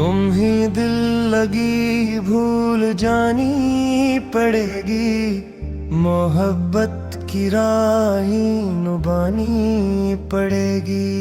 तुम ही दिल लगी भूल जानी पड़ेगी, मोहब्बत की राही नुबानी पड़ेगी।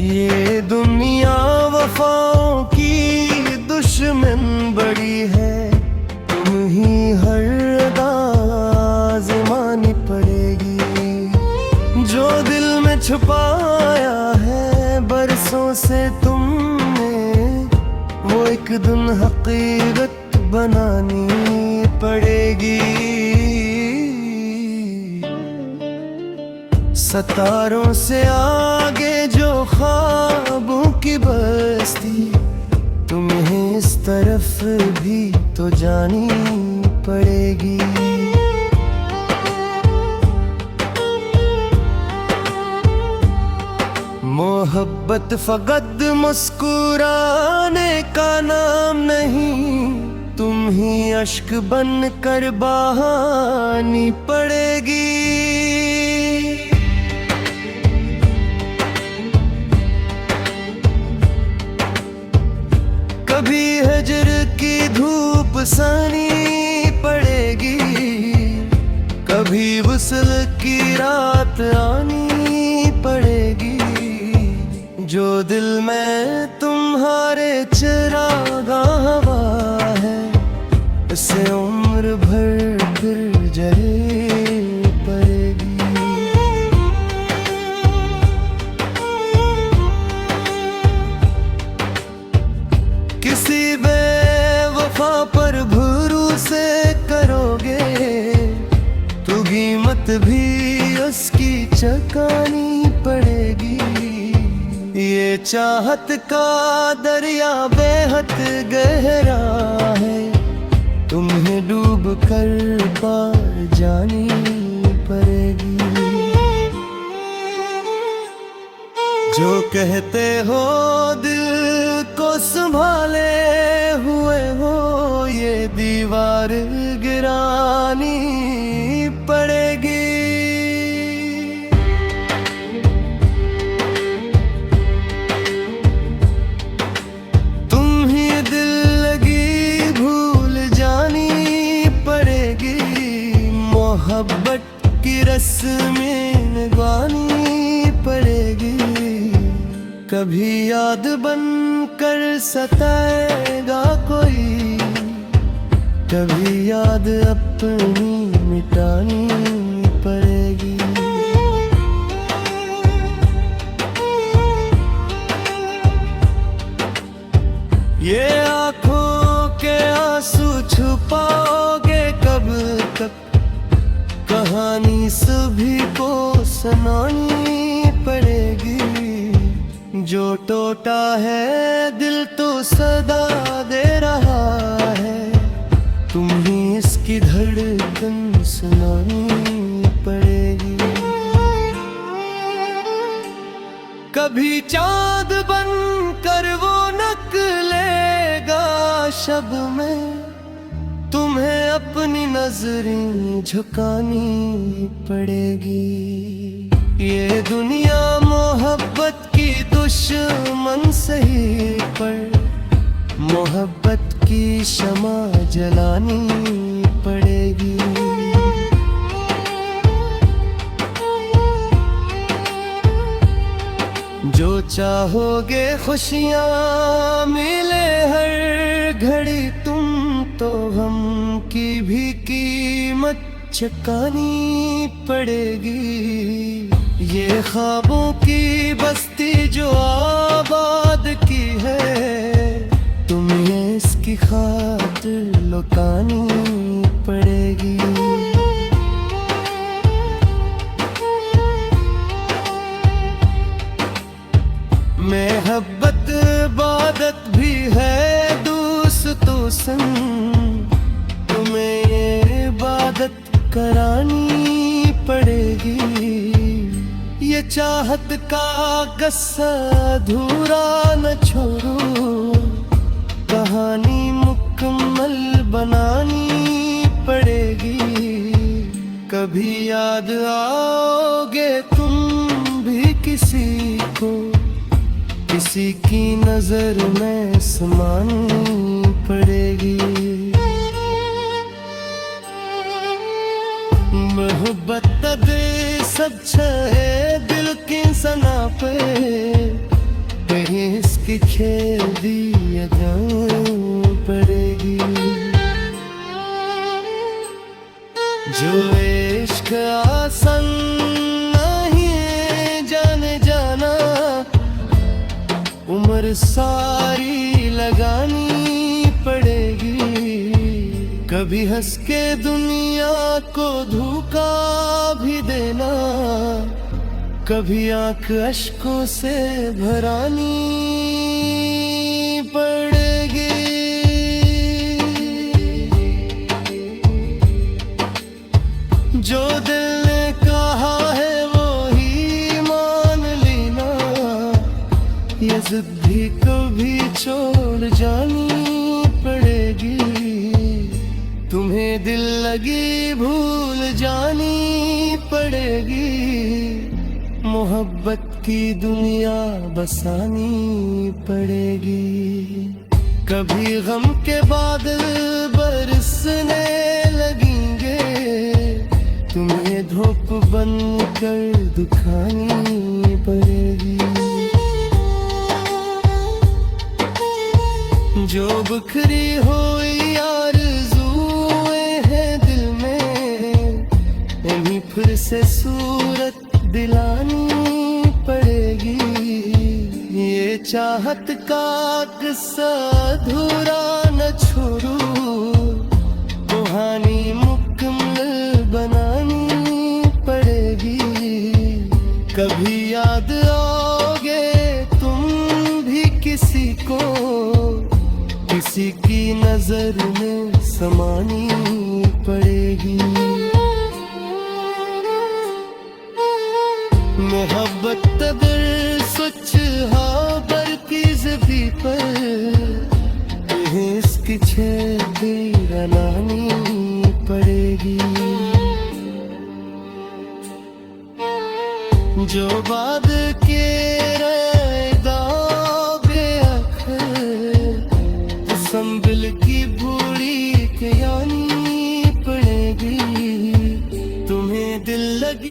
ये दुनिया वफाओं की दुश्मन बड़ी है, तुम ही हर अदा आज़मानी पड़ेगी। जो दिल में छुपाया है बरसों से तुमने, वो एक दिन हकीकत बनानी पड़ेगी। सितारों से आगे जो ख्वाबों की बस्ती, तुम्हें इस तरफ भी तो जानी पड़ेगी। मोहब्बत फकत मुस्कुराने का नाम नहीं, तुम ही अश्क बन कर बहानी पड़ेगी। कभी हजर की धूप सानी पड़ेगी, कभी वसल की रात आनी पड़ेगी। जो दिल में तुम्हारे चिरागा हवा है, इसे उम्र भर फिर जले पड़ेगी। किसी बेवफा पर भरोसे करोगे तो कीमत भी उसकी चुकानी पड़ेगी। ये चाहत का दरिया बेहद गहरा है, तुम्हें डूब कर पार जानी पड़ेगी। जो कहते हो दिल को संभाले हुए हो, ये दीवार गिरानी पड़ेगी। तुम ही दिल लगी भूल जानी पड़ेगी, मोहब्बत की रस्में निभानी पड़ेगी। कभी याद बन कर सताएगा कोई, कभी याद अपनी मिटानी पड़ेगी। ये आँखों के आंसू छुपाओगे कब तक, कहानी सभी को सुनानी पड़ेगी। जो टूटा है दिल तो सदा दे रहा है, तुम्हें इसकी धड़कन सुनानी पड़ेगी। कभी चाँद बन कर वो निकलेगा शब में, तुम्हें अपनी नजरें झुकानी पड़ेगी। ये दुनिया मोहब्बत की दुश्मन सही, पर मोहब्बत की शमा जलानी पड़ेगी। जो चाहोगे खुशियाँ मिले हर घड़ी, तुम तो हम की भी कीमत चुकानी पड़ेगी। ये ख्वाबों की बस्ती जो आबाद की है, तुम्हें इसकी खातिर लुटानी पड़ेगी। मोहब्बत इबादत भी है दोस्तों संग, तुम्हें ये इबादत करानी पड़ेगी। ये चाहत का गस्सा अधूरा न छोड़ो, कहानी मुकम्मल बनानी पड़ेगी। कभी याद आओगे तुम भी किसी को, किसी की नजर में समानी पड़ेगी। मोहब्बत दे सब छे दिल की सना पे, कहीं इसकी खेल दी जान पड़ेगी। जो इश्क आसान नहीं जाने जाना, उम्र सारी लगानी पड़ेगी। कभी हंस के दुनिया को धोखा भी देना, कभी आंख अश्कों से भरानी पड़ेगी। जो दिल ने कहा है वो ही मान लेना, ये जिद भी कभी छोड़ जानी पड़ेगी। तुम्हें दिल लगी भूल जानी पड़ेगी, मोहब्बत की दुनिया बसानी पड़ेगी। कभी गम के बादल बरसने लगेंगे, तुम्हें धूप बनकर दिखानी पड़ेगी। जो बिखरी हुई आरज़ुएं हैं दिल में, इन्हीं फिर से सूरत दिलानी पड़ेगी। ये चाहत का किस्सा अधूरा न छोड़ो, कहानी मुकम्मल बनानी पड़ेगी। कभी याद आओगे तुम भी किसी को, किसी की नजर में समानी पड़ेगी। मोहब्बत दर सच हाँ बर की ज़बी पर, इसकी छेदी रलानी पड़ेगी। जो बाद के दागे अखर, तो संभल की बूढ़ी कयानी पड़ेगी। तुम्हें दिल लगी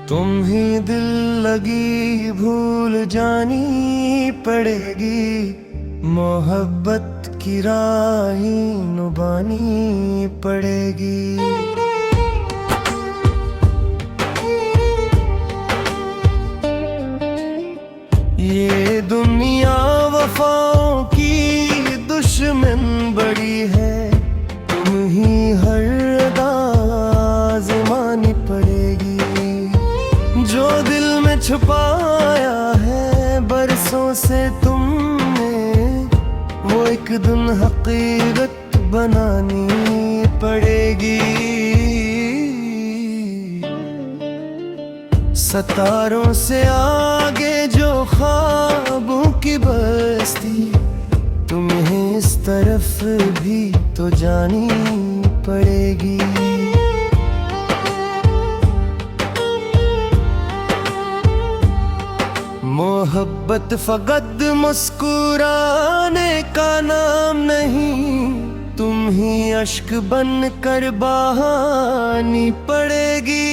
तुम्हें दिल लगी भूल जानी पड़ेगी, मोहब्बत की राहें निभानी पड़ेगी। ये दुनिया वफाओं की दुश्मन बड़ी है, तुम ही हर आज़मानी पड़ेगी। जो दिल में छुपाया है बरसों से तुमने, वो एक दिन हकीकत बनानी पड़ेगी। सितारों से आगे जो ख्वाबों की बस्ती, तुम्हें इस तरफ भी तो जानी पड़ेगी। मोहब्बत फकत मुस्कुराने का नाम नहीं, तुम ही अश्क बन कर बहानी पड़ेगी।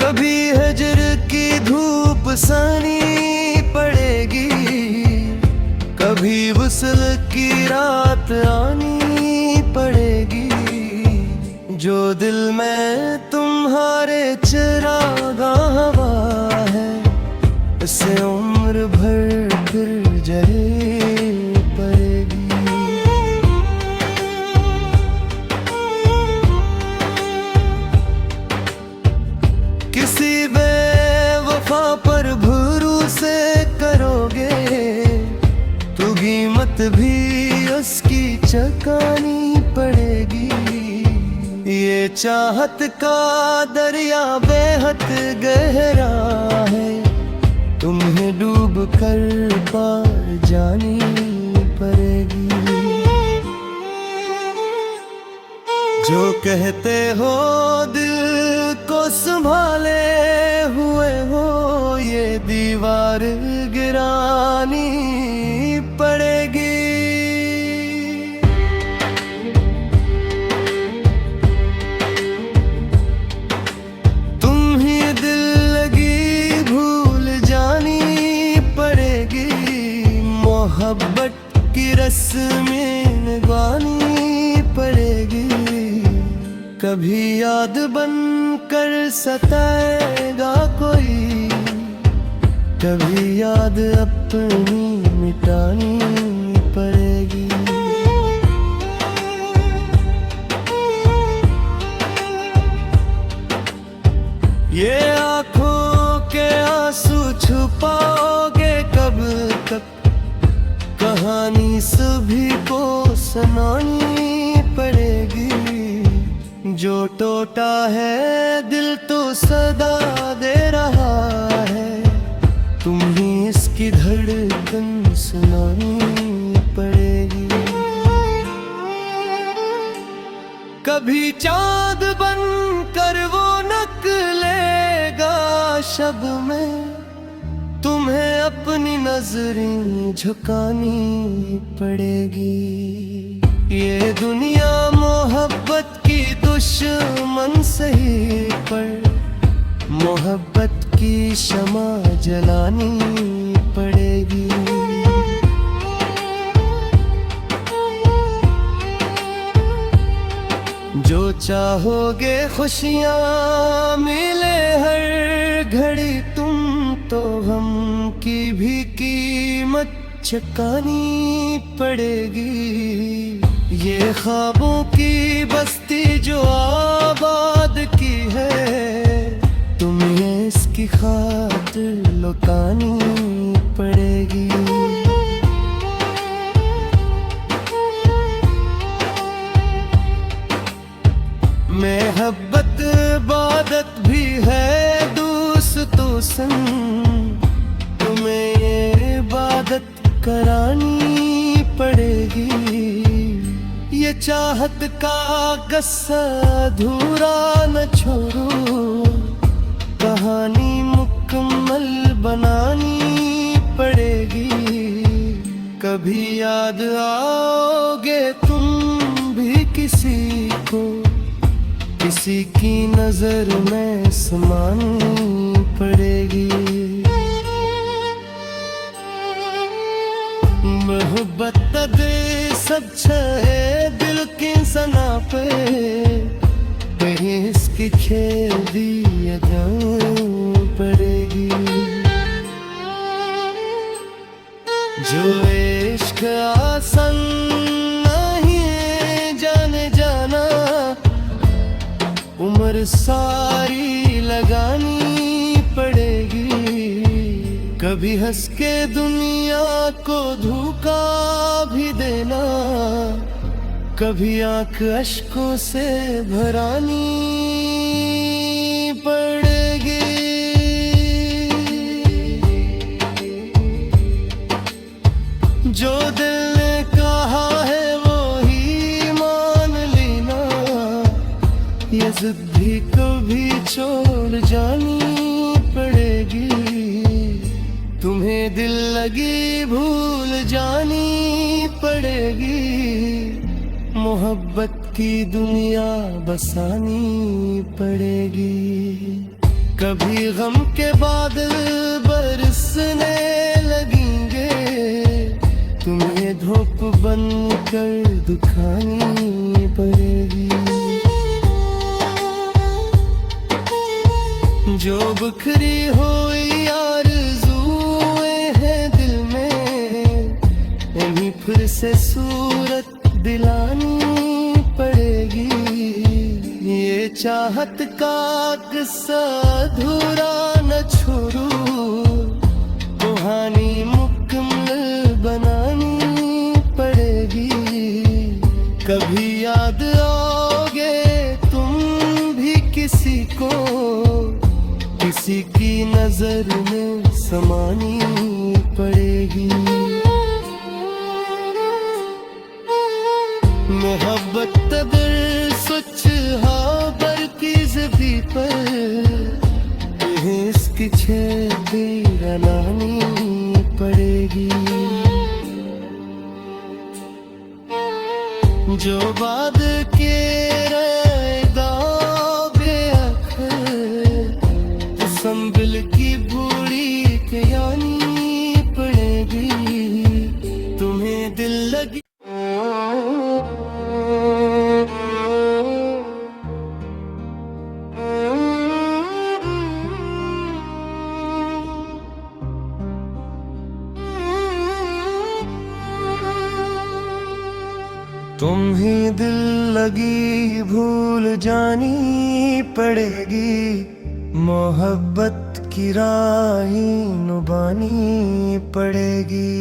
कभी हजर की धूप सानी पड़ेगी, कभी वसल की रात आनी पड़ेगी। जो दिल में तुम्हारे चिरागा हवा है, इसे उम्र भर फिर जले पड़ेगी। किसी बेवफा पर भरोसे करोगे, कीमत भी उसकी चुकानी पड़ेगी। ये चाहत का दरिया बेहद गहरा है, तुम्हें डूब कर पार जानी पड़ेगी। जो कहते हो दिल को संभाले हुए हो, ये दीवार गिरानी पड़ेगी। तुम ही दिल लगी भूल जानी पड़ेगी। मोहब्बत की रस्में निभानी पड़ेगी। कभी याद बन कर सताएगा कोई, कभी याद अपनी मिटानी पड़ेगी। ये आँखों के आंसू छुपाओगे कब तक, कहानी सभी को सुनानी पड़ेगी। जो टूटा है दिल तो सदा दे रहा है, तुम्हें इसकी धड़कन सुनानी पड़ेगी। कभी चांद बन कर वो निकलेगा शब में, तुम्हें अपनी नजरें झुकानी पड़ेगी। ये दुनिया मोहब्बत की दुश्मन सही, पर मोहब्बत की शमा जलानी पड़ेगी। जो चाहोगे खुशियाँ मिले हर घड़ी, तुम तो हम की भी कीमत चुकानी पड़ेगी। ये ख्वाबों की बस्ती जो आबाद की है, तुम्हें इसकी खातिर लुटानी पड़ेगी। मोहब्बत इबादत भी है दोस्तों संग, तुम्हें ये इबादत करानी पड़ेगी। ये चाहत का गस्सा अधूरा न छोड़ो, कहानी मुकम्मल बनानी पड़ेगी। कभी याद आओगे तुम भी किसी को, किसी की नजर में समानी पड़ेगी। मोहब्बत दे सब छे दिल की सना पे, कहीं इसकी खेल दी जानी पड़ेगी। जो इश्क आसान नहीं जाने जाना, उम्र सारी लगानी पड़ेगी। कभी हंस के दुनिया को धोखा भी देना, कभी आंख अश्कों से भरानी पड़ेगी। जो दिल ने कहा है वो ही मान लेना, ये जिद भी कभी छोड़ जानी पड़ेगी। तुम्हें दिल लगी भूल जानी पड़ेगी। मोहब्बत की दुनिया बसानी पड़ेगी। कभी गम के बादल बरसने लगेंगे, तुम्हें धूप बनकर दुखानी पड़ेगी। जो बिखरी हुई आरज़ुएं हैं दिल में, उन्हीं फिर से सूरत दिलानी पड़ेगी। ये चाहत का किस्सा अधूरा न छोड़ो, कहानी मुकम्मल बनानी कभी याद आओगे तुम भी किसी को, किसी की नजर में समानी पड़ेगी। मोहब्बत अगर सच हा बरकीज़ भी पर इसकी छेदी रलानी पड़ेगी। जो बाद के रहदा बेअखर तो संभल की बूढ़ी के यानी पड़ेगी। तुम्हें दिल लगी तुम्हें दिल लगी भूल जानी पड़ेगी। मोहब्बत की राही नुबानी पड़ेगी।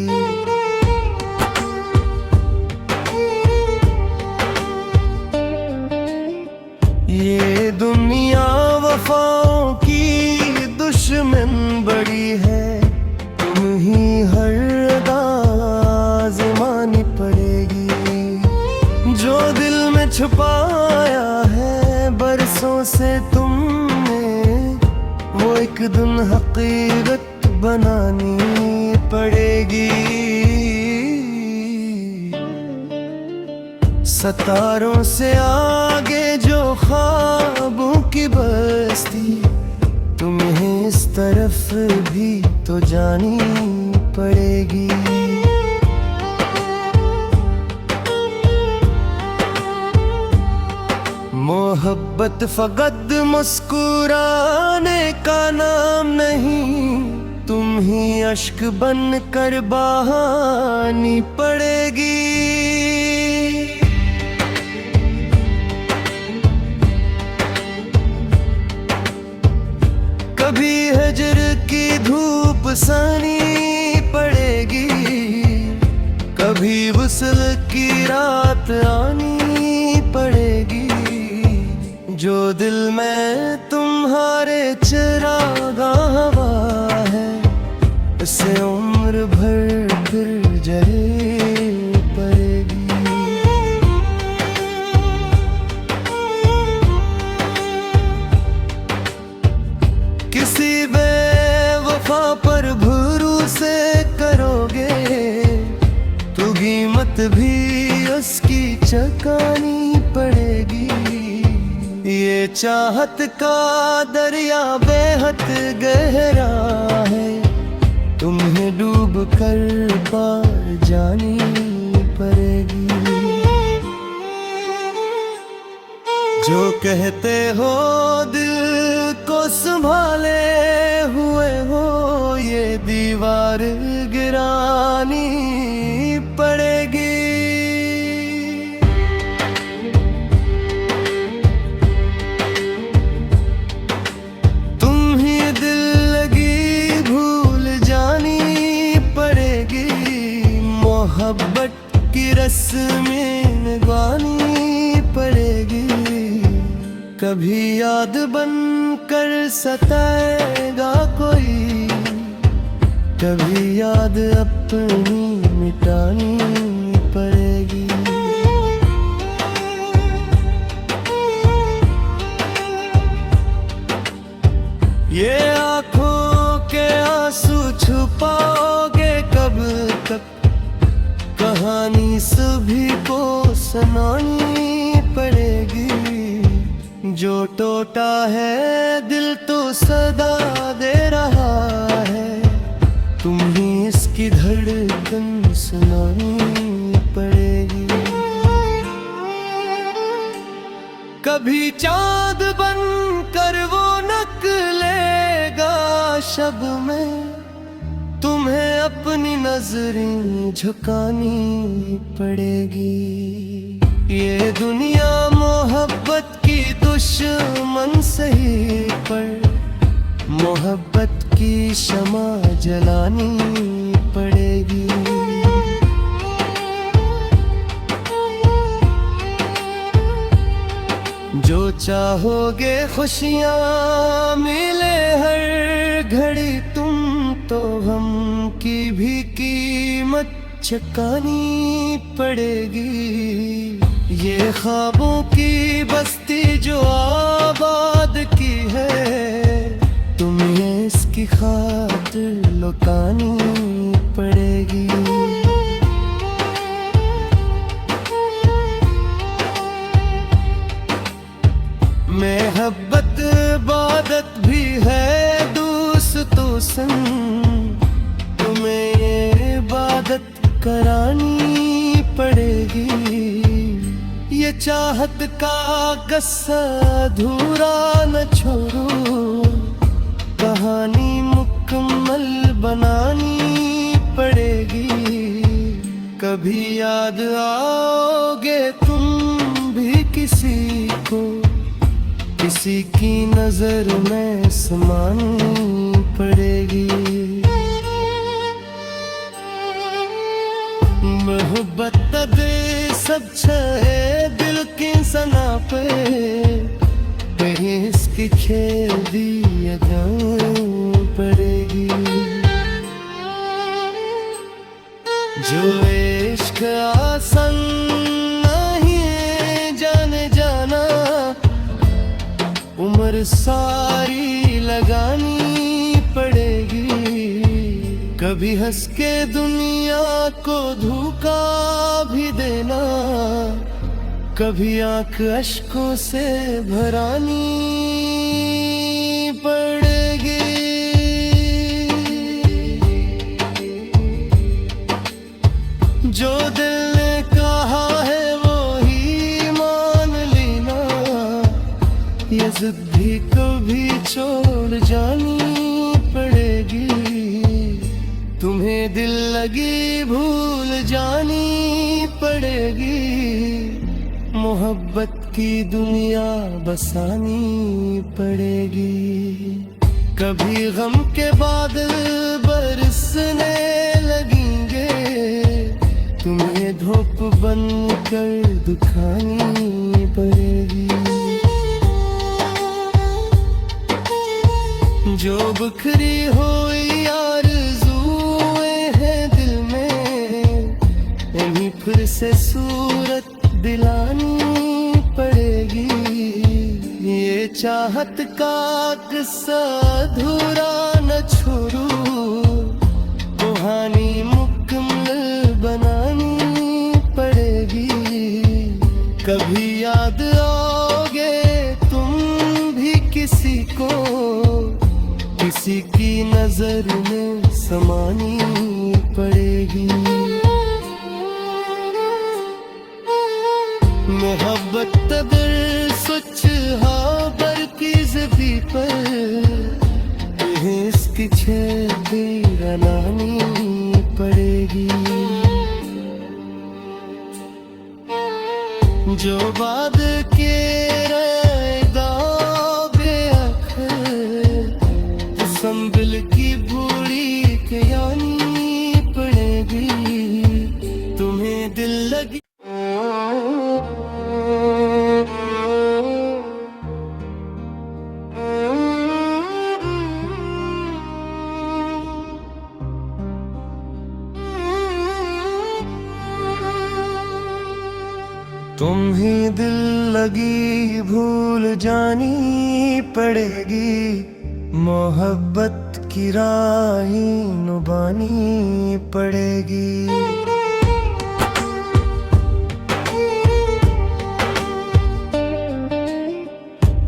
ये दुनिया वफाओं की दुश्मन बड़ी है। तुम ही हर आज़मानी पड़ेगी। जो दिल में छुपाया है बरसों से तुमने, वो एक दिन हकीकत बनानी पड़ेगी। सितारों से आगे जो ख्वाबों की बस्ती, तुम्हें इस तरफ भी तो जानी पड़ेगी। मोहब्बत फकत मुस्कुराने का नाम नहीं, तुम ही अश्क बन कर बहानी पड़ेगी। कभी हजर की धूप सानी पड़ेगी, कभी वसल की रात आनी पड़ेगी। जो दिल में तुम्हारे चिरागा हवा है, उसे उम्र भर फिर जले पड़ेगी। किसी बेवफा पर भरोसे करोगे तो कीमत भी उसकी चुकानी पड़ेगी। ये चाहत का दरिया बेहद गहरा है, तुम्हें डूब कर पार जानी पड़ेगी। जो कहते हो दिल को संभाले हुए हो, ये दीवार गिरानी पड़ेगी। मोहब्बत की रस्में निभानी पड़ेगी। कभी याद बन कर सताएगा कोई, कभी याद अपनी मिटानी पड़ेगी। ये आँखों के आंसू छुपाओगे कब तक, कहानी सभी को सुनानी पड़ेगी। जो टूटा है दिल तो सदा दे रहा है, तुम्हें इसकी धड़कन सुनानी पड़ेगी। कभी चांद बन कर वो निकलेगा शब में, तुम्हें अपनी नजरें झुकानी पड़ेगी। ये दुनिया मोहब्बत की दुश्मन सही, पर मोहब्बत की शमा जलानी पड़ेगी। चाहोगे खुशियाँ मिले हर घड़ी तुम तो हम की भी कीमत चुकानी पड़ेगी। ये ख्वाबों की बस्ती जो आबाद की है तुम्हें इसकी खातिर लुटानी पड़ेगी। मोहब्बत इबादत भी है दोस्तों संग, तुम्हें ये इबादत करानी पड़ेगी। ये चाहत का गस्सा अधूरा न छोड़ो, कहानी मुकम्मल बनानी पड़ेगी। कभी याद आओगे तुम भी किसी को, किसी की नजर में समानी पड़ेगी। मोहब्बत दे सब छे दिल की सना पे, कहीं इसकी खेल दी जानी पड़ेगी। जो इश्क आसान नहीं जाने जाना, उम्र सारी लगानी पड़ेगी। कभी हंस के दुनिया को धोखा भी देना, कभी आंख अश्कों से भरानी पड़ेगी। जो दिल ने कहा है वो ही मान लेना, ये जिद भी कभी छोड़ जानी पड़ेगी। तुम्हें दिल लगी भूल जानी पड़ेगी। मोहब्बत की दुनिया बसानी पड़ेगी। कभी गम के बादल बरसने लगेंगे, तुम्हें धूप बनकर दिखानी पड़ेगी। जो बिखरी हुई आरज़ुएं हैं दिल में, इन्हीं फिर से सूरत दिलानी पड़ेगी। ये चाहत का किस्सा अधूरा न छोड़ो, कहानी मुकम्मल बनानी पड़ेगी। कभी याद आओगे तुम भी किसी को, किसी की नजर में समानी पड़ेगी। मोहब्बत तदर सच हाँ बर की ज़बी पर, इसकी छेदी रनानी पड़ेगी। जो बाद के संभल की बूढ़ी के यानी पड़ेगी। तुम्हें दिल लगी तुम्हें दिल लगी भूल जानी पड़ेगी। मोहब्बत की राहें निभानी पड़ेगी।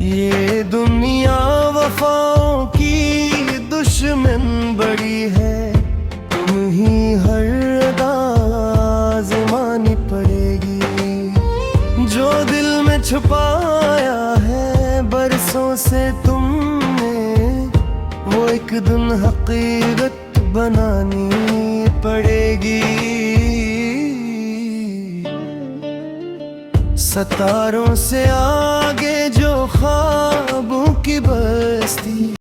ये दुनिया वफाओं की दुश्मन बड़ी है, तुम ही हर अदा आज़मानी पड़ेगी। जो दिल में छुपाया है बरसों से तुमने, वो एक दिन हकीकत बनानी पड़ेगी। सितारों से